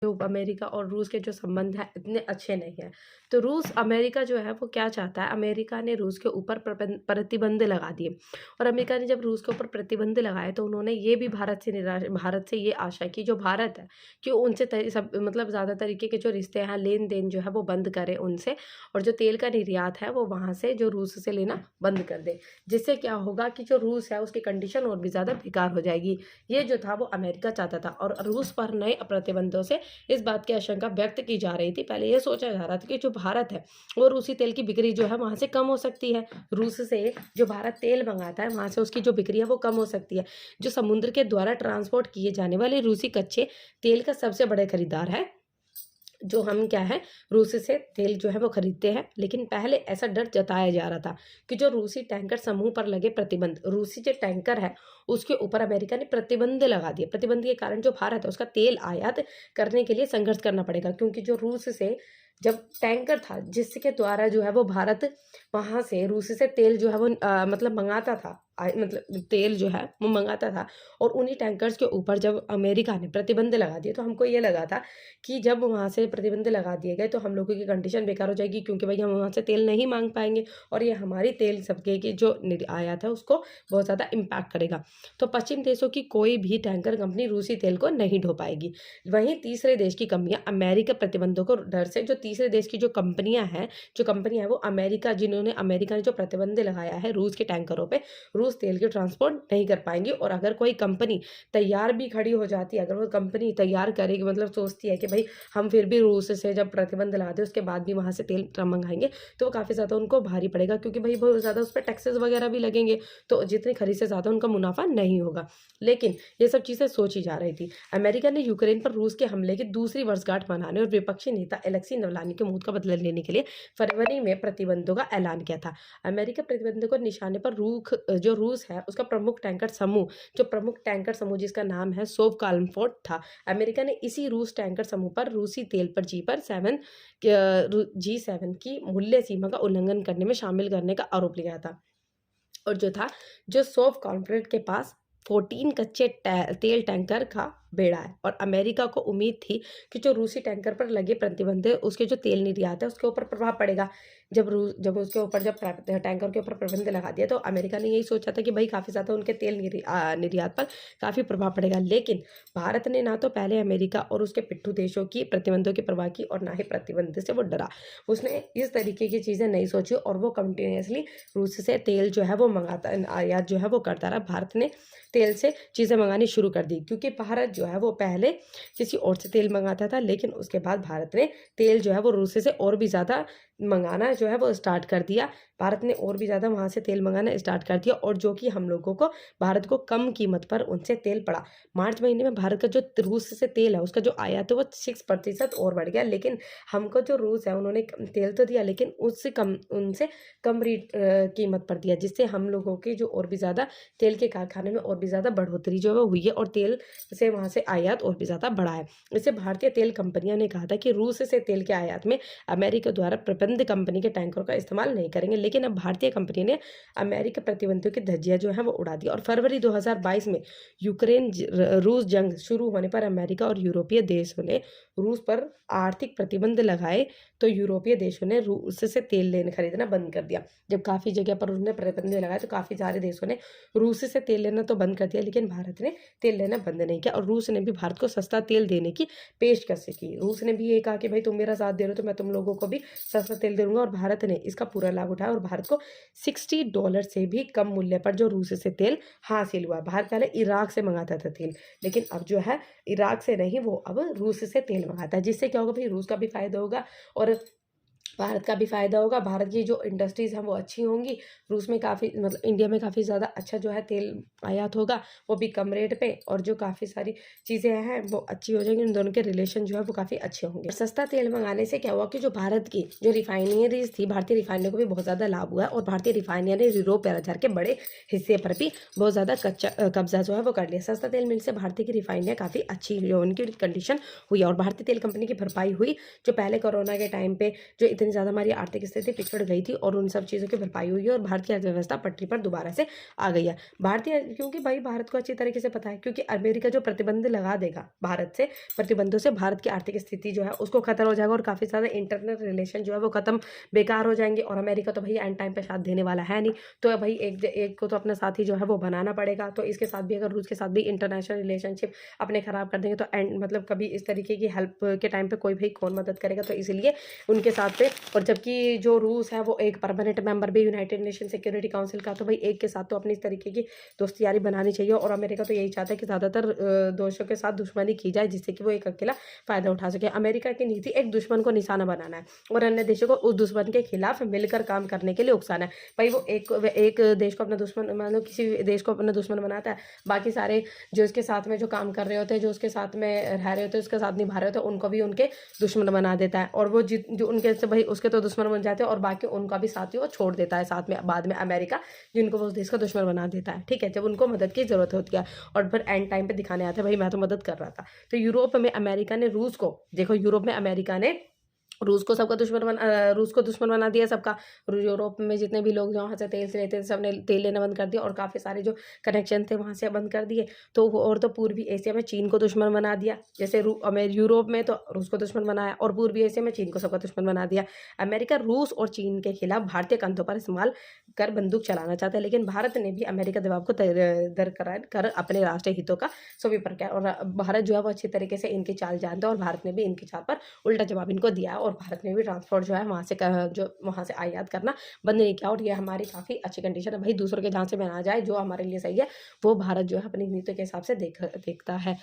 जो अमेरिका और रूस के जो संबंध हैं इतने अच्छे नहीं हैं। तो रूस अमेरिका जो है वो क्या चाहता है, अमेरिका ने रूस के ऊपर प्रतिबंध लगा दिए और अमेरिका ने जब रूस के ऊपर प्रतिबंध लगाए तो उन्होंने ये भी भारत से ये आशा की, जो भारत है कि उनसे सब मतलब ज़्यादा तरीके के जो रिश्ते हैं, लेन देन जो है वो बंद करे उनसे, और जो तेल का निर्यात है वो वहाँ से जो रूस से लेना बंद कर दे। जिससे क्या होगा कि जो रूस है उसकी कंडीशन और भी ज़्यादा बेकार हो जाएगी। ये जो था वो अमेरिका चाहता था और रूस पर नए प्रतिबंधों से इस बात की आशंका व्यक्त की जा रही थी। पहले ये सोचा जा रहा था कि जो भारत है वो रूसी तेल की बिक्री जो है वहाँ से कम हो सकती है। रूस से जो भारत तेल मंगाता है वहाँ से उसकी जो बिक्री है वो कम हो सकती है। जो समुद्र के द्वारा ट्रांसपोर्ट किए जाने वाले रूसी कच्चे तेल का सबसे बड़े खरीदार है, जो हम क्या है रूस से तेल जो है वो खरीदते हैं। लेकिन पहले ऐसा डर जताया जा रहा था कि जो रूसी टैंकर समूह पर लगे प्रतिबंध, रूसी जो टैंकर है उसके ऊपर अमेरिका ने प्रतिबंध लगा दिए। प्रतिबंध के कारण जो भारत है उसका तेल आयात करने के लिए संघर्ष करना पड़ेगा, क्योंकि जो रूस से जब टैंकर था जिसके द्वारा जो है वो भारत वहाँ से रूस से तेल जो है वो मतलब मंगाता था, मतलब तेल जो है वो मंगाता था, और उन्हीं टैंकर्स के ऊपर जब अमेरिका ने प्रतिबंध लगा दिए तो हमको ये लगा था कि जब वहाँ से प्रतिबंध लगा दिए गए तो हम लोगों की कंडीशन बेकार हो जाएगी, क्योंकि भाई हम वहाँ से तेल नहीं मांग पाएंगे और ये हमारी तेल सबके की जो आयात है उसको बहुत ज़्यादा इम्पैक्ट करेगा। तो पश्चिम देशों की कोई भी टैंकर कंपनी रूसी तेल को नहीं ढो पाएगी। वहीं तीसरे देश की कंपनियां अमेरिका प्रतिबंधों को डर से, जो तीसरे देश की जो कंपनियां हैं, वो अमेरिका, जिन्होंने अमेरिका ने जो प्रतिबंध लगाया है रूस के टैंकरों पे, रूस तेल के ट्रांसपोर्ट नहीं कर पाएंगी। और अगर कोई कंपनी तैयार भी खड़ी हो जाती है, अगर वो कंपनी तैयार करेगी, मतलब सोचती है कि भाई हम फिर भी रूस से जब प्रतिबंध लगा दे उसके बाद भी वहाँ से तेल मंगाएंगे, तो वो काफ़ी ज़्यादा उनको भारी पड़ेगा, क्योंकि भाई बहुत ज़्यादा उस पर टैक्सेस वगैरह भी लगेंगे, तो जितनी खरीद से ज़्यादा उनका मुनाफा नहीं होगा। लेकिन ये सब चीज़ें सोची जा रही थी। अमेरिका ने यूक्रेन पर रूस के हमले की दूसरी वर्षगांठ मनाने और विपक्षी नेता अलेक्सी नावल्नी के मौत का बदला लेने के लिए फरवरी में प्रतिबंधों का ऐलान किया था। अमेरिका प्रतिबंधों को निशाने पर जो रूस है उसका प्रमुख टैंकर समूह जिसका नाम है सोवकाल्मफोर्ट था। अमेरिका ने इसी रूस टैंकर समूह पर रूसी तेल पर G7 की मूल्य सीमा का उल्लंघन करने में शामिल करने का आरोप लगाया था। और जो सोव कॉन्फ्रेंट के पास 14 कच्चे तेल टैंकर का बेड़ा है, और अमेरिका को उम्मीद थी कि जो रूसी टैंकर पर लगे प्रतिबंध है उसके जो तेल निर्यात है उसके ऊपर प्रभाव पड़ेगा। जब उसके ऊपर जब टैंकर के ऊपर प्रतिबंध लगा दिया तो अमेरिका ने यही सोचा था कि भाई काफ़ी ज़्यादा उनके तेल निर्यात पर काफ़ी प्रभाव पड़ेगा। लेकिन भारत ने ना तो पहले अमेरिका और उसके पिट्ठू देशों की प्रतिबंधों की परवाह की और ना ही प्रतिबंध से वो डरा। उसने इस तरीके की चीज़ें नहीं सोची और वो कंटिन्यूसली रूस से तेल जो है वो मंगाता, आयात जो है वो करता रहा। भारत ने तेल से चीज़ें मंगानी शुरू कर दी, क्योंकि भारत जो है वो पहले किसी और से तेल मंगाता था, लेकिन उसके बाद भारत ने तेल जो है वो रूस से और भी ज़्यादा मंगाना जो है वो स्टार्ट कर दिया। भारत ने और भी ज़्यादा वहाँ से तेल मंगाना स्टार्ट कर दिया, और जो कि हम लोगों को भारत को कम कीमत पर उनसे तेल पड़ा। मार्च महीने में भारत का जो रूस से तेल है उसका जो आयात है वो 6% और बढ़ गया। लेकिन हमको जो रूस है उन्होंने तेल तो दिया लेकिन उनसे कम कीमत पर दिया, जिससे हम लोगों की जो और भी ज़्यादा तेल के कारखाने में और भी ज़्यादा बढ़ोतरी जो है हुई है और तेल से वहाँ से आयात और भी ज़्यादा बढ़ा है। इससे भारतीय तेल कंपनियां ने कहा था कि रूस से तेल के आयात में अमेरिका द्वारा प्रबंध कंपनी के टैंकरों का इस्तेमाल नहीं करेंगे। लेकिन अब भारतीय कंपनी ने अमेरिका प्रतिबंधों की धज्जियां जो है वो उड़ा दी, और फरवरी 2022 में यूक्रेन रूस जंग शुरू होने पर अमेरिका और यूरोपीय देशों ने रूस पर आर्थिक प्रतिबंध लगाए, तो यूरोपीय देशों ने रूस से तेल खरीदना बंद कर दिया। जब काफ़ी जगह पर उन्होंने प्रतिबंध लगाए तो काफ़ी सारे देशों ने रूस से तेल लेना तो बंद कर दिया, लेकिन भारत ने तेल लेना बंद नहीं किया। और रूस ने भी भारत को सस्ता तेल देने की पेशकश की। रूस ने भी ये कहा कि भाई तुम मेरा साथ दे रहे हो तो मैं तुम लोगों को भी सस्ता तेल दे दूंगा, और भारत ने इसका पूरा लाभ उठाया और भारत को $60 से भी कम मूल्य पर जो रूस से तेल हासिल हुआ। भारत पहले इराक से मंगाता था तेल, लेकिन अब जो है इराक से नहीं, वो अब रूस से तेल मंगाता है। जिससे क्या होगा भाई, रूस का भी फायदा होगा और भारत का भी फ़ायदा होगा। भारत की जो इंडस्ट्रीज़ हैं वो अच्छी होंगी। रूस में काफ़ी, मतलब इंडिया में काफ़ी ज़्यादा अच्छा जो है तेल आयात होगा, वो भी कम रेट पे, और जो काफ़ी सारी चीज़ें हैं वो अच्छी हो जाएंगी। इन दोनों के रिलेशन जो है वो काफ़ी अच्छे होंगे। सस्ता तेल मंगाने से क्या हुआ कि जो भारत की जो रिफाइनरीज थी, भारतीय रिफाइनरी को भी बहुत ज़्यादा लाभ हुआ है, और भारतीय रिफाइनरी यूरोप बाजार के बड़े हिस्से पर भी बहुत ज़्यादा कब्जा जो है वो कर लिया। सस्ता तेल मिलने से भारतीय की रिफाइनरियाँ काफ़ी अच्छी जो उनकी कंडीशन हुई, और भारतीय तेल कंपनी की भरपाई हुई। जो पहले कोरोना के टाइम पे जो इतनी इतनी ज़्यादा हमारी आर्थिक स्थिति पिछड़ गई थी और उन सब चीज़ों की भरपाई हुई है और भारत की अर्थव्यवस्था पटरी पर दोबारा से आ गई है। भारतीय क्योंकि भाई भारत को अच्छी तरीके से पता है, क्योंकि अमेरिका जो प्रतिबंध लगा देगा भारत से, प्रतिबंधों से भारत की आर्थिक स्थिति जो है उसको खतरा हो जाएगा और काफ़ी ज़्यादा इंटरनल रिलेशन जो है वो खत्म बेकार हो जाएंगे। और अमेरिका तो भाई एंड टाइम पे साथ देने वाला है नहीं, तो भाई एक को तो अपना साथी जो है वो बनाना पड़ेगा। तो इसके साथ भी अगर रूस के साथ भी इंटरनेशनल रिलेशनशिप अपने खराब कर देंगे तो एंड मतलब कभी इस तरीके की हेल्प के टाइम पे कोई भाई कौन मदद करेगा, तो इसीलिए उनके साथ पे। और जबकि जो रूस है वो एक परमानेंट मेंबर भी यूनाइटेड नेशन सिक्योरिटी काउंसिल का, तो भाई एक के साथ तो अपनी इस तरीके की दोस्ती यारी बनानी चाहिए। और अमेरिका तो यही चाहता है कि ज़्यादातर देशों के साथ दुश्मनी की जाए जिससे कि वो एक अकेला फ़ायदा उठा सके। अमेरिका की नीति एक दुश्मन को निशाना बनाना है और अन्य देशों को उस दुश्मन के खिलाफ मिलकर काम करने के लिए उकसाना है। भाई वो एक देश को अपना दुश्मन, मान लो किसी देश को अपना दुश्मन बनाता है, बाकी सारे जो इसके साथ में जो काम कर रहे होते हैं, जो उसके साथ में रह रहे होते हैं, उसके साथ निभा रहे होते हैं, उनको भी उनके दुश्मन बना देता है। और वो जो उनके से भाई उसके तो दुश्मन बन जाते हैं और बाकी उनका भी साथी वो छोड़ देता है साथ में बाद में अमेरिका, जिनको वो उस देश का दुश्मन बना देता है। ठीक है, जब उनको मदद की जरूरत होती है और फिर एंड टाइम पे दिखाने आते हैं भाई मैं तो मदद कर रहा था। तो यूरोप में अमेरिका ने रूस को, देखो यूरोप में अमेरिका ने रूस को रूस को दुश्मन बना दिया सबका। यूरोप में जितने भी लोग वहाँ से तेल से लेते थे सबने तेल लेना बंद कर दिया और काफ़ी सारे जो कनेक्शन थे वहाँ से बंद कर दिए। तो और तो पूर्वी एशिया में चीन को दुश्मन बना दिया, जैसे यूरोप में तो रूस को दुश्मन बनाया और पूर्वी एशिया में चीन को सबका दुश्मन बना दिया। अमेरिका रूस और चीन के खिलाफ भारतीय कंधों पर इस्तेमाल कर बंदूक चलाना चाहता है, लेकिन भारत ने भी अमेरिका दबाव को दरकरार कर अपने राष्ट्रीय हितों का सुविपर किया। और भारत जो है वो अच्छी तरीके से इनकी चाल जानता है और भारत ने भी इनकी चाल पर उल्टा जवाब इनको दिया और भारत ने भी ट्रांसपोर्ट जो है वहाँ से आयात करना बंद नहीं किया। और ये हमारी काफ़ी अच्छी कंडीशन है भाई, दूसरों के जहाँ से में ना जाए, जो हमारे लिए सही है वो भारत जो है अपनी नीतियों के हिसाब से देखता है।